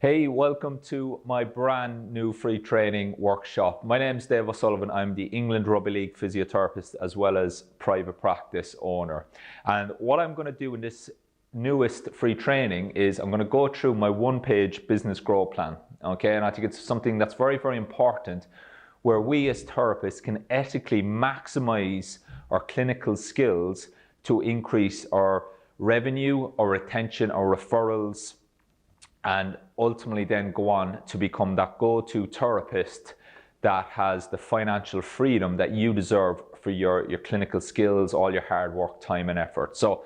Hey, welcome to my brand new free training workshop. My name is Dave O'Sullivan. I'm the England Rugby League physiotherapist as well as private practice owner. And what I'm going to do in this newest free training is I'm going to go through my one-page business growth plan. Okay, and I think it's something that's very, very important where we as therapists can ethically maximize our clinical skills to increase our revenue, our retention, our referrals, and ultimately then go on to become that go-to therapist that has the financial freedom that you deserve for your clinical skills, all your hard work, time and effort. So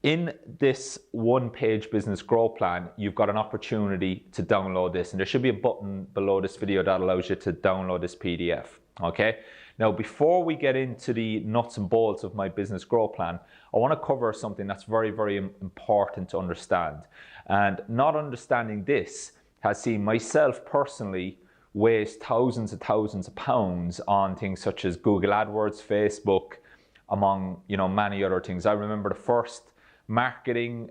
in this one-page business growth plan, you've got an opportunity to download this, and there should be a button below this video that allows you to download this PDF, okay? Now, before we get into the nuts and bolts of my business growth plan, I want to cover something that's very, very important to understand. And not understanding this has seen myself personally waste thousands and thousands of pounds on things such as Google AdWords, Facebook, among many other things. I remember the first marketing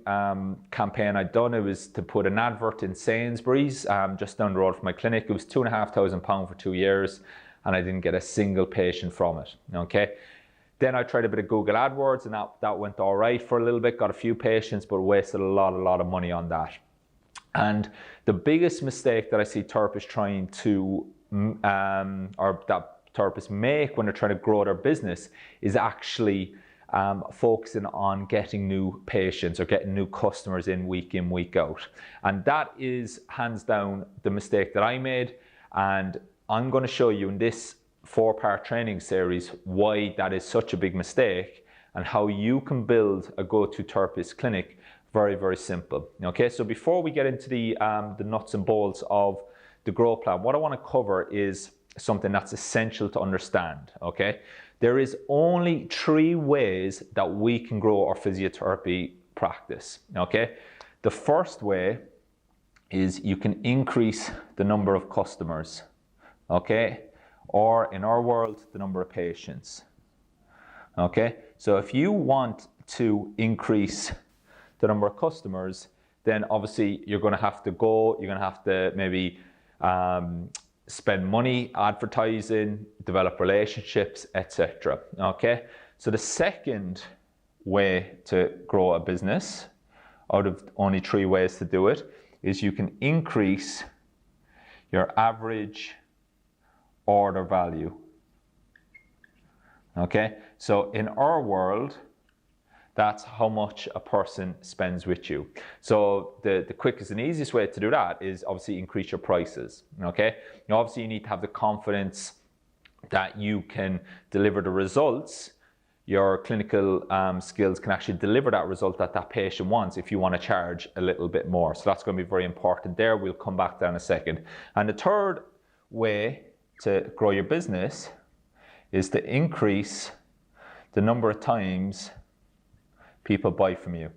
campaign I'd done. It was to put an advert in Sainsbury's just down the road from my clinic. It was £2,500 for 2 years, and I didn't get a single patient from it. Okay. Then I tried a bit of Google AdWords, and that went all right for a little bit, got a few patients, but wasted a lot of money on that. And the biggest mistake that I see therapists trying to, or that therapists make when they're trying to grow their business is actually focusing on getting new patients or getting new customers in, week out. And that is hands down the mistake that I made. And I'm going to show you in this 4-part training series why that is such a big mistake and how you can build a go-to therapist clinic very, very simple. Okay, so before we get into the nuts and bolts of the growth plan, what I want to cover is something that's essential to understand. Okay, there is only 3 ways that we can grow our physiotherapy practice. Okay, the first way is you can increase the number of customers. Okay, or in our world, the number of patients. Okay, so if you want to increase the number of customers, then obviously you're going to have to maybe spend money advertising, develop relationships, etc. Okay, so the second way to grow a business, out of only 3 ways to do it, is you can increase your average order value. Okay, so in our world, that's how much a person spends with you. So the quickest and easiest way to do that is obviously increase your prices. Okay, now obviously you need to have the confidence that you can deliver the results. Your clinical skills can actually deliver that result that that patient wants if you want to charge a little bit more. So that's going to be very important there. We'll come back to that in a second. And the third way to grow your business is to increase the number of times people buy from you.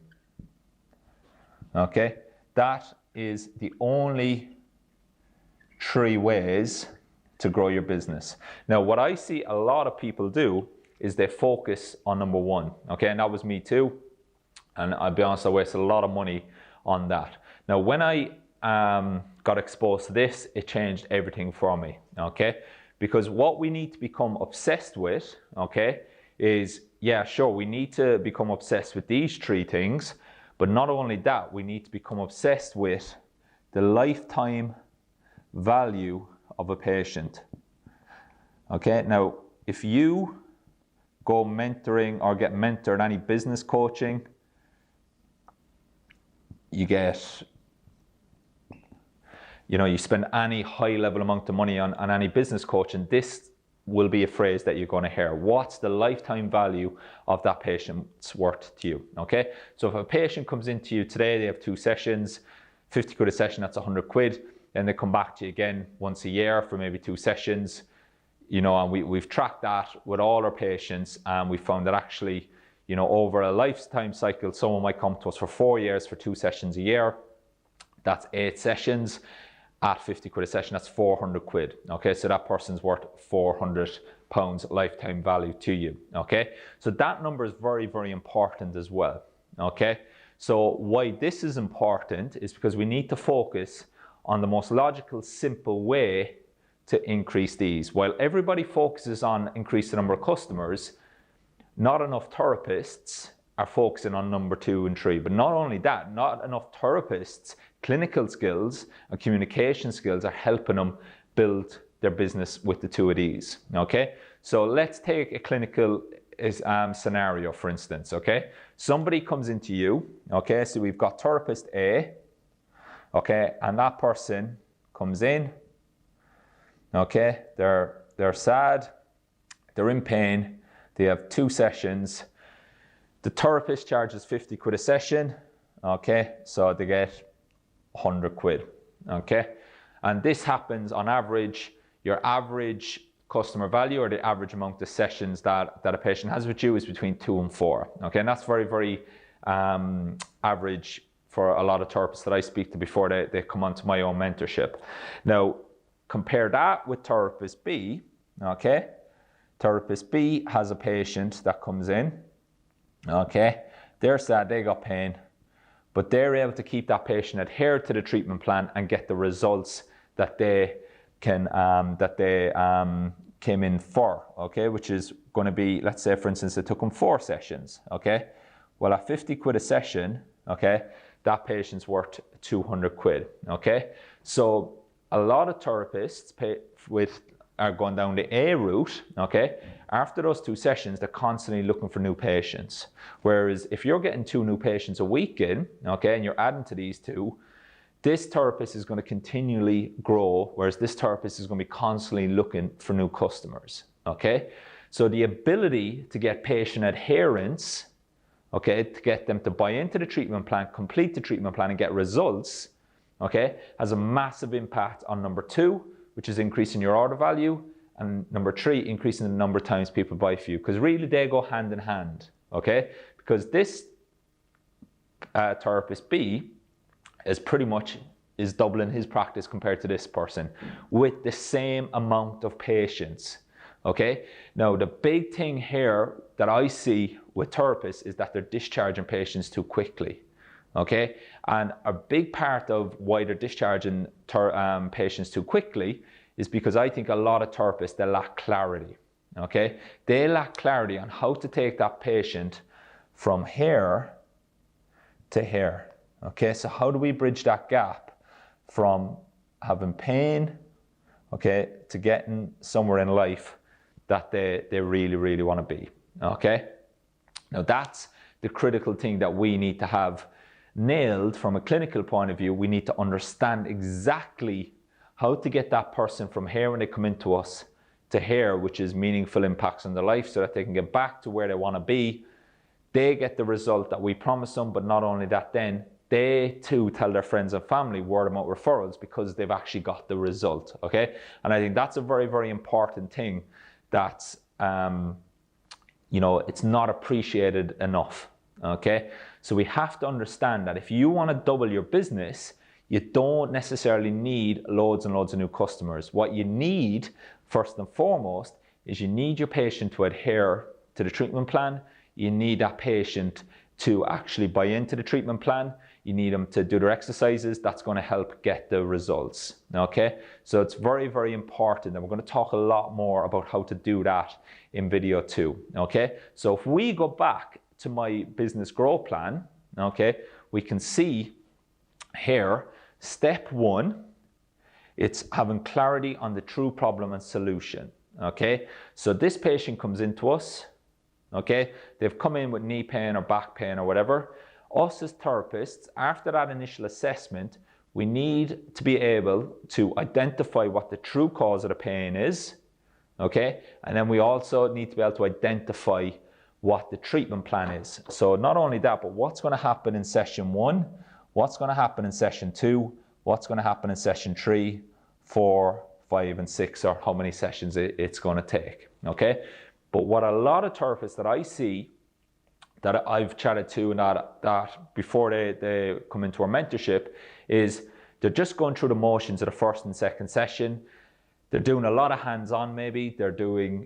Okay, that is the only 3 ways to grow your business. Now, what I see a lot of people do is they focus on number 1. Okay, and that was me too. And I'll be honest, I wasted a lot of money on that. Now, when I got exposed to this, it changed everything for me. Okay, because what we need to become obsessed with, okay, is, yeah, sure, we need to become obsessed with these 3 things, but not only that, we need to become obsessed with the lifetime value of a patient. Okay, now if you go mentoring or get mentored any business coaching, you get, you spend any high level amount of money on any business coaching, this will be a phrase that you're going to hear. What's the lifetime value of that patient's worth to you? Okay, so if a patient comes into you today, they have 2 sessions, 50 quid a session, that's 100 quid. Then they come back to you again once a year for maybe 2 sessions. And we've tracked that with all our patients, and we found that actually, over a lifetime cycle, someone might come to us for 4 years for 2 sessions a year. That's 8 sessions. At 50 quid a session, that's 400 quid. Okay, so that person's worth £400 lifetime value to you. Okay, so that number is very, very important as well. Okay, so why this is important is because we need to focus on the most logical, simple way to increase these. While everybody focuses on increasing the number of customers, not enough therapists are focusing on number 2 and 3. But not only that, not enough therapists, clinical skills and communication skills are helping them build their business with the 2 of these, okay? So let's take a clinical scenario, for instance, okay? Somebody comes into you, okay? So we've got therapist A, okay? And that person comes in, okay? They're sad, they're in pain, they have 2 sessions. The therapist charges 50 quid a session, okay? So they get 100 quid, okay? And this happens on average, your average customer value or the average amount of sessions that a patient has with you is between 2 and 4, okay? And that's very, very average for a lot of therapists that I speak to before they come onto my own mentorship. Now, compare that with therapist B, okay? Therapist B has a patient that comes in, okay? They're sad, they got pain, but they're able to keep that patient adhered to the treatment plan and get the results that they can, came in for, okay? Which is going to be, let's say, for instance, it took them 4 sessions, okay? Well, at 50 quid a session, okay, that patient's worth 200 quid, okay? So a lot of therapists are going down the A route, okay? After those 2 sessions, they're constantly looking for new patients. Whereas if you're getting 2 new patients a week in, okay, and you're adding to these 2, this therapist is going to continually grow, whereas this therapist is going to be constantly looking for new customers, okay? So the ability to get patient adherence, okay, to get them to buy into the treatment plan, complete the treatment plan and get results, okay, has a massive impact on number 2, which is increasing your order value, and number 3, increasing the number of times people buy for you, because really they go hand in hand, okay? Because this therapist B is doubling his practice compared to this person with the same amount of patients, okay? Now, the big thing here that I see with therapists is that they're discharging patients too quickly, okay? And a big part of why they're discharging patients too quickly is because I think a lot of therapists, they lack clarity, okay? They lack clarity on how to take that patient from here to here, okay? So how do we bridge that gap from having pain, okay, to getting somewhere in life that they really, really want to be, okay? Now that's the critical thing that we need to have nailed from a clinical point of view. We need to understand exactly how to get that person from here when they come into us to here, which is meaningful impacts on their life, so that they can get back to where they want to be. They get the result that we promise them, but not only that, then they too tell their friends and family, word of mouth referrals, because they've actually got the result, okay? And I think that's a very, very important thing that's, you know, it's not appreciated enough, okay? So we have to understand that if you want to double your business, you don't necessarily need loads and loads of new customers. What you need, first and foremost, is you need your patient to adhere to the treatment plan. You need that patient to actually buy into the treatment plan. You need them to do their exercises. That's going to help get the results, okay? So it's very, very important, and we're going to talk a lot more about how to do that in video 2, okay? So if we go back to my business growth plan, okay, we can see here, step 1, it's having clarity on the true problem and solution, okay? So this patient comes into us, okay? They've come in with knee pain or back pain or whatever. Us as therapists, after that initial assessment, we need to be able to identify what the true cause of the pain is, okay? And then we also need to be able to identify what the treatment plan is. So not only that, but what's going to happen in session 1, what's going to happen in session 2, what's going to happen in session 3, 4, 5, and 6, or how many sessions it's going to take, okay? But what a lot of therapists that I see, that I've chatted to, and that before they come into our mentorship, is they're just going through the motions of the first and second session. They're doing a lot of hands-on maybe. They're doing,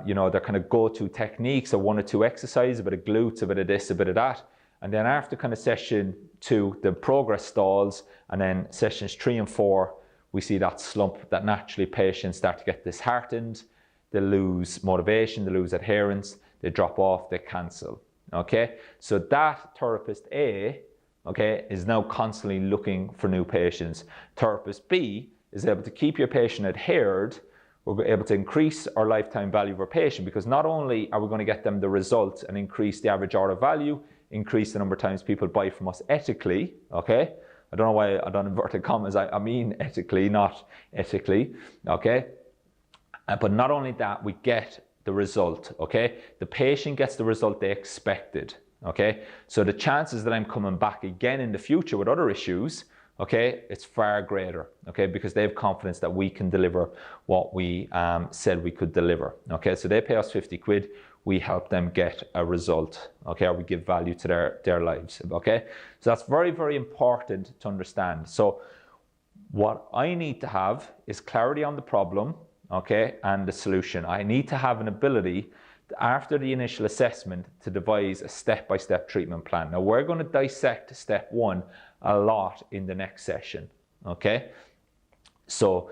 you know, their kind of go-to techniques, or 1 or 2 exercises, a bit of glutes, a bit of this, a bit of that. And then after kind of session 2, the progress stalls, and then sessions 3 and 4, we see that slump that naturally patients start to get disheartened, they lose motivation, they lose adherence, they drop off, they cancel. Okay, so that therapist A, okay, is now constantly looking for new patients. Therapist B is able to keep your patient adhered. We're able to increase our lifetime value of our patient, because not only are we going to get them the results and increase the average order value, increase the number of times people buy from us ethically, okay? I don't know why I done inverted commas, I mean ethically, not ethically, okay? But not only that, we get the result, okay? The patient gets the result they expected, okay? So the chances that I'm coming back again in the future with other issues, okay, it's far greater, okay, because they have confidence that we can deliver what we said we could deliver, okay? So they pay us 50 quid, we help them get a result, okay, or we give value to their lives, okay? So that's very, very important to understand. So what I need to have is clarity on the problem, okay, and the solution. I need to have an ability after the initial assessment to devise a step-by-step treatment plan. Now we're going to dissect step 1 a lot in the next session, okay? So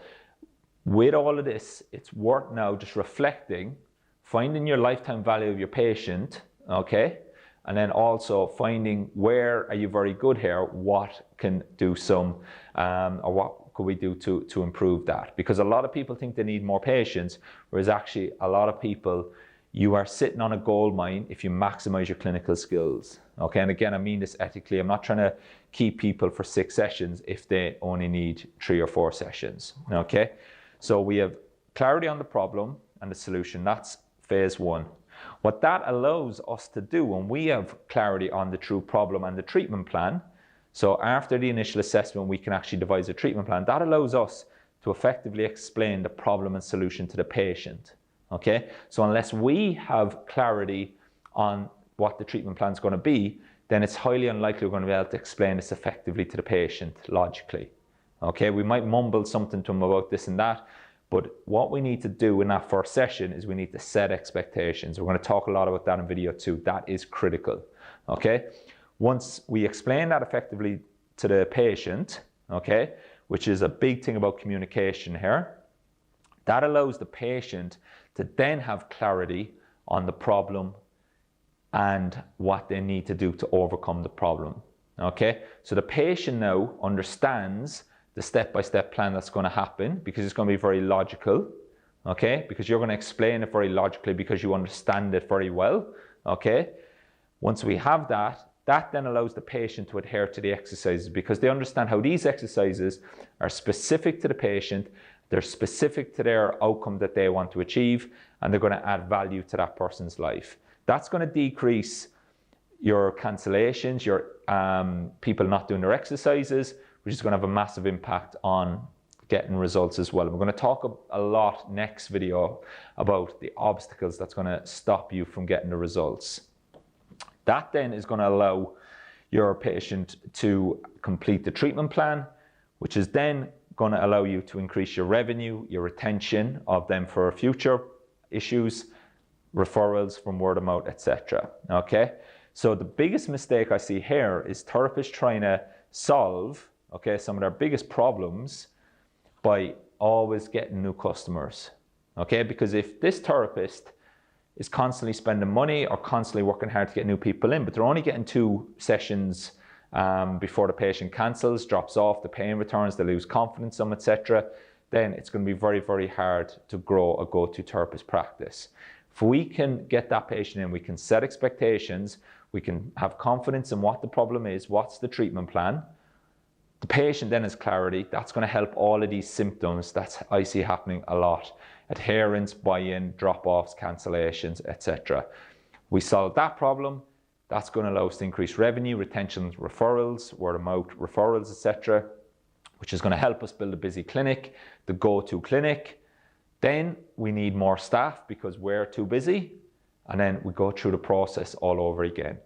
with all of this, it's worth now just reflecting, finding your lifetime value of your patient, okay? And then also finding where are you very good here, what can do some, or what could we do to improve that? Because a lot of people think they need more patients, whereas actually a lot of people, you are sitting on a gold mine if you maximize your clinical skills. Okay, and again, I mean this ethically. I'm not trying to keep people for 6 sessions if they only need 3 or 4 sessions. Okay, so we have clarity on the problem and the solution. That's phase 1. What that allows us to do when we have clarity on the true problem and the treatment plan, so after the initial assessment, we can actually devise a treatment plan. That allows us to effectively explain the problem and solution to the patient. Okay, so unless we have clarity on what the treatment plan is going to be, then it's highly unlikely we're going to be able to explain this effectively to the patient logically. Okay, we might mumble something to them about this and that, but what we need to do in that first session is we need to set expectations. We're going to talk a lot about that in video 2. That is critical. Okay, once we explain that effectively to the patient, okay, which is a big thing about communication here, that allows the patient to then have clarity on the problem and what they need to do to overcome the problem, okay? So the patient now understands the step-by-step plan that's going to happen, because it's going to be very logical, okay? Because you're going to explain it very logically because you understand it very well, okay? Once we have that, that then allows the patient to adhere to the exercises, because they understand how these exercises are specific to the patient, they're specific to their outcome that they want to achieve, and they're going to add value to that person's life. That's going to decrease your cancellations, your people not doing their exercises, which is going to have a massive impact on getting results as well. We're going to talk a lot next video about the obstacles that's going to stop you from getting the results. That then is going to allow your patient to complete the treatment plan, which is then going to allow you to increase your revenue, your retention of them for future issues, referrals from word of mouth, etc. Okay, so the biggest mistake I see here is therapists trying to solve, okay, some of their biggest problems by always getting new customers. Okay, because if this therapist is constantly spending money or constantly working hard to get new people in, but they're only getting 2 sessions before the patient cancels, drops off, the pain returns, they lose confidence, some, etc., then it's going to be very, very hard to grow a go-to therapist practice. If we can get that patient in, we can set expectations, we can have confidence in what the problem is, what's the treatment plan. The patient then has clarity. That's going to help all of these symptoms that I see happening a lot. Adherence, buy-in, drop-offs, cancellations, etc. We solve that problem. That's going to allow us to increase revenue, retention, referrals, word of mouth referrals, etc., which is going to help us build a busy clinic, the go-to clinic. Then we need more staff because we're too busy, and then we go through the process all over again.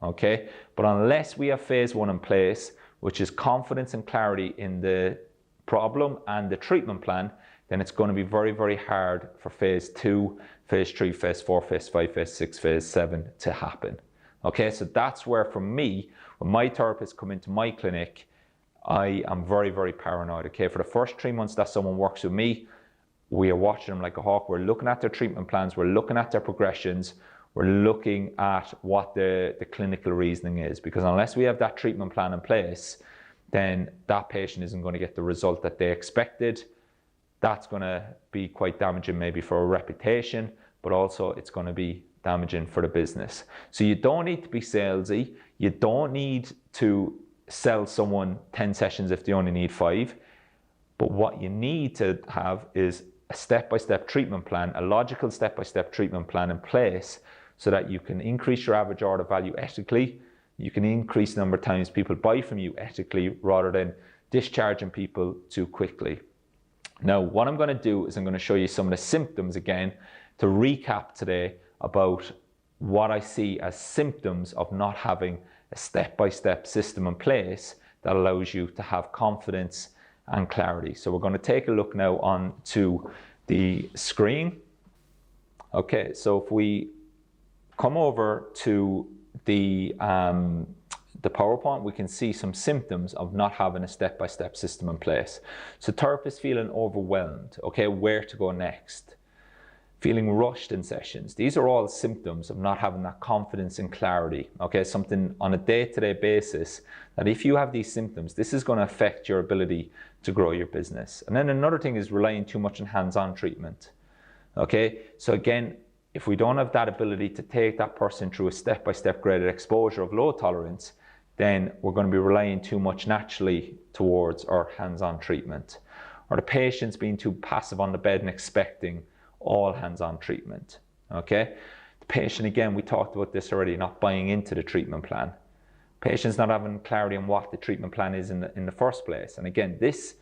Okay, but unless we have phase 1 in place, which is confidence and clarity in the problem and the treatment plan, then it's going to be very, very hard for phase 2, phase 3, phase 4, phase 5, phase 6, phase 7 to happen. Okay, so that's where, for me, when my therapists come into my clinic, I am very, very paranoid. Okay, for the first 3 months that someone works with me, we are watching them like a hawk. We're looking at their treatment plans, we're looking at their progressions, we're looking at what the clinical reasoning is, because unless we have that treatment plan in place, then that patient isn't going to get the result that they expected. That's going to be quite damaging maybe for a reputation, but also it's going to be damaging for the business. So you don't need to be salesy. You don't need to sell someone 10 sessions if they only need 5. But what you need to have is a step-by-step treatment plan, a logical step-by-step treatment plan in place, so that you can increase your average order value ethically. You can increase the number of times people buy from you ethically, rather than discharging people too quickly. Now, what I'm going to do is I'm going to show you some of the symptoms again to recap today about what I see as symptoms of not having a step-by-step system in place that allows you to have confidence and clarity. So we're going to take a look now on to the screen. Okay, so if we come over to the PowerPoint, we can see some symptoms of not having a step-by-step system in place. So therapists feeling overwhelmed, okay, where to go next? Feeling rushed in sessions. These are all symptoms of not having that confidence and clarity, okay? Something on a day-to-day basis that if you have these symptoms, this is going to affect your ability to grow your business. And then another thing is relying too much on hands-on treatment, okay? So again, if we don't have that ability to take that person through a step-by-step graded exposure of low tolerance, then we're going to be relying too much naturally towards our hands-on treatment. Or the patient's being too passive on the bed and expecting all hands-on treatment, okay? The patient, again, we talked about this already, not buying into the treatment plan. Patients not having clarity on what the treatment plan is in the first place. And again, this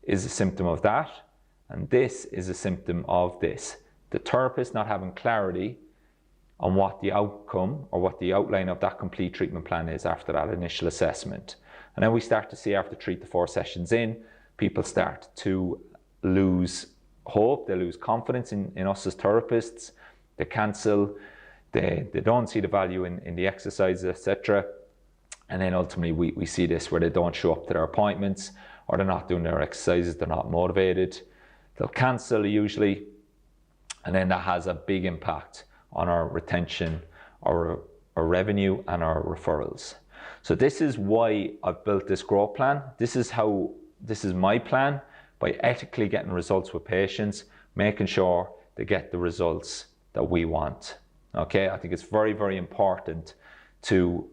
is a symptom of that, and this is a symptom of this. The therapist not having clarity on what the outcome or what the outline of that complete treatment plan is after that initial assessment. And then we start to see, after 3 to 4 sessions in, people start to lose hope, they lose confidence in us as therapists, they cancel, they don't see the value in the exercises, etc. And then ultimately we see this where they don't show up to their appointments, or they're not doing their exercises, they're not motivated, they'll cancel usually, and then that has a big impact on our retention, our revenue, and our referrals. So this is why I've built this growth plan. This is my plan, by ethically getting results with patients, making sure they get the results that we want. Okay, I think it's very, very important to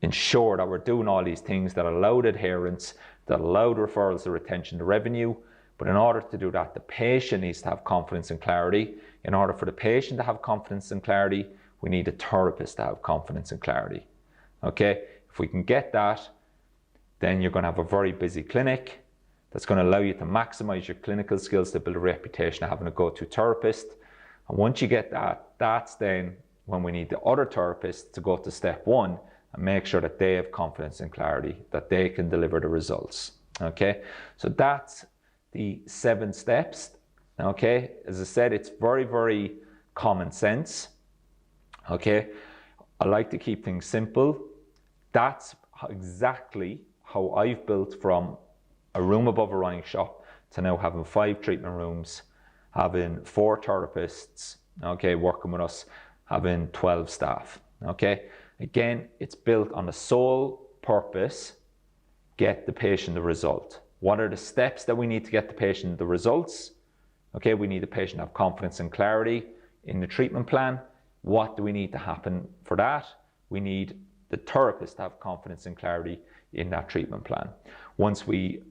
ensure that we're doing all these things that allow adherence, that allow referrals, the retention, the revenue. But in order to do that, the patient needs to have confidence and clarity. In order for the patient to have confidence and clarity, we need a therapist to have confidence and clarity. Okay, if we can get that, then you're going to have a very busy clinic. That's going to allow you to maximize your clinical skills, to build a reputation of having a go-to therapist. And once you get that, that's then when we need the other therapists to go to step 1 and make sure that they have confidence and clarity, that they can deliver the results. Okay, so that's the 7 steps. Okay, as I said, it's very, very common sense. Okay, I like to keep things simple. That's exactly how I've built from a room above a running shop to now having 5 treatment rooms, having 4 therapists, okay, working with us, having 12 staff. Okay, again, it's built on the sole purpose: get the patient the result. What are the steps that we need to get the patient the results? Okay, we need the patient to have confidence and clarity in the treatment plan. What do we need to happen for that? We need the therapist to have confidence and clarity in that treatment plan. Once we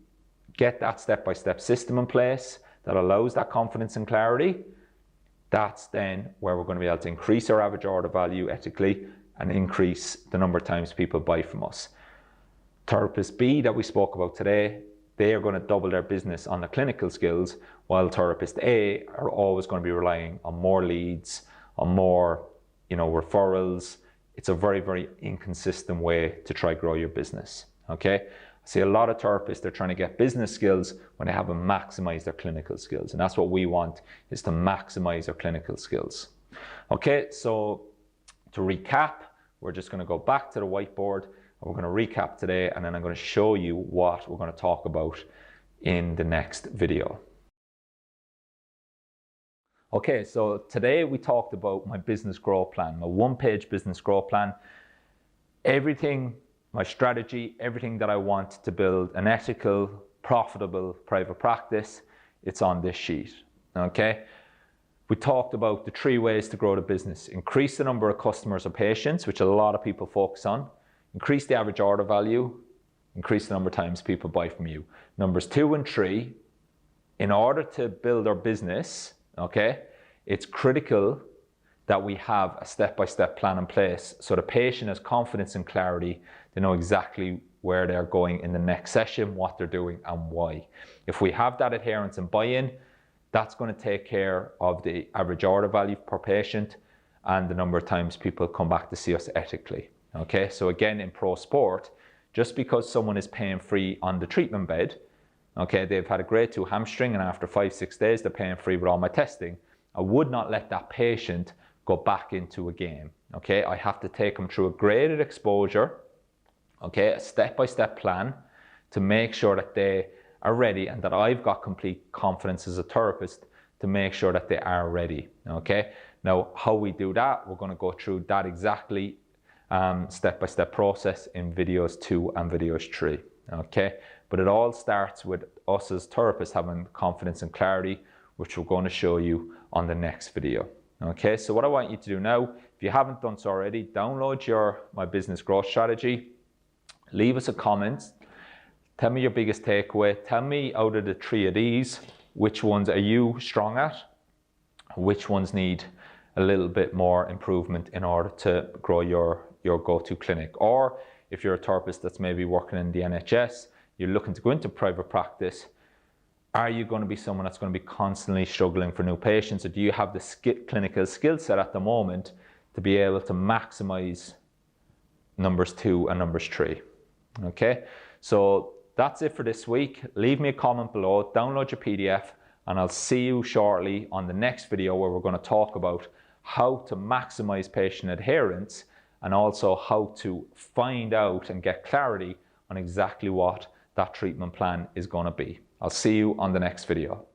get that step-by-step system in place that allows that confidence and clarity, that's then where we're going to be able to increase our average order value ethically and increase the number of times people buy from us. Therapist B that we spoke about today, they are going to double their business on the clinical skills, while therapist A are always going to be relying on more leads, on more, referrals. It's a very, very inconsistent way to try grow your business. Okay, I see a lot of therapists, they're trying to get business skills when they haven't maximized their clinical skills, and that's what we want, is to maximize our clinical skills. Okay, so to recap, we're just going to go back to the whiteboard and we're going to recap today, and then I'm going to show you what we're going to talk about in the next video. Okay, so today we talked about my business growth plan, my one-page business growth plan. Everything, my strategy, everything that I want to build an ethical, profitable private practice, it's on this sheet, okay? We talked about the 3 ways to grow the business. Increase the number of customers or patients, which a lot of people focus on. Increase the average order value. Increase the number of times people buy from you. Numbers 2 and 3, in order to build our business, okay, it's critical that we have a step-by-step plan in place so the patient has confidence and clarity. They know exactly where they're going in the next session, what they're doing and why. If we have that adherence and buy-in, that's going to take care of the average order value per patient and the number of times people come back to see us ethically. Okay, so again, in pro sport, just because someone is paying free on the treatment bed, okay, they've had a grade 2 hamstring and after 5-6 days they're paying free with all my testing, I would not let that patient go back into a game. Okay, I have to take them through a graded exposure, okay, a step-by-step plan to make sure that they are ready and that I've got complete confidence as a therapist to make sure that they are ready. Okay, now how we do that, we're going to go through that exactly step-by-step process in videos 2 and videos 3. Okay, but it all starts with us as therapists having confidence and clarity, which we're going to show you on the next video. Okay, so what I want you to do now, if you haven't done so already, download my business growth strategy, leave us a comment, tell me your biggest takeaway, tell me out of the 3 of these, which ones are you strong at, which ones need a little bit more improvement in order to grow your go-to clinic. Or if you're a therapist that's maybe working in the NHS, you're looking to go into private practice, are you going to be someone that's going to be constantly struggling for new patients, or do you have the clinical skill set at the moment to be able to maximize numbers 2 and numbers 3? Okay, so that's it for this week. Leave me a comment below, download your PDF, and I'll see you shortly on the next video where we're going to talk about how to maximize patient adherence and also how to find out and get clarity on exactly what that treatment plan is going to be. I'll see you on the next video.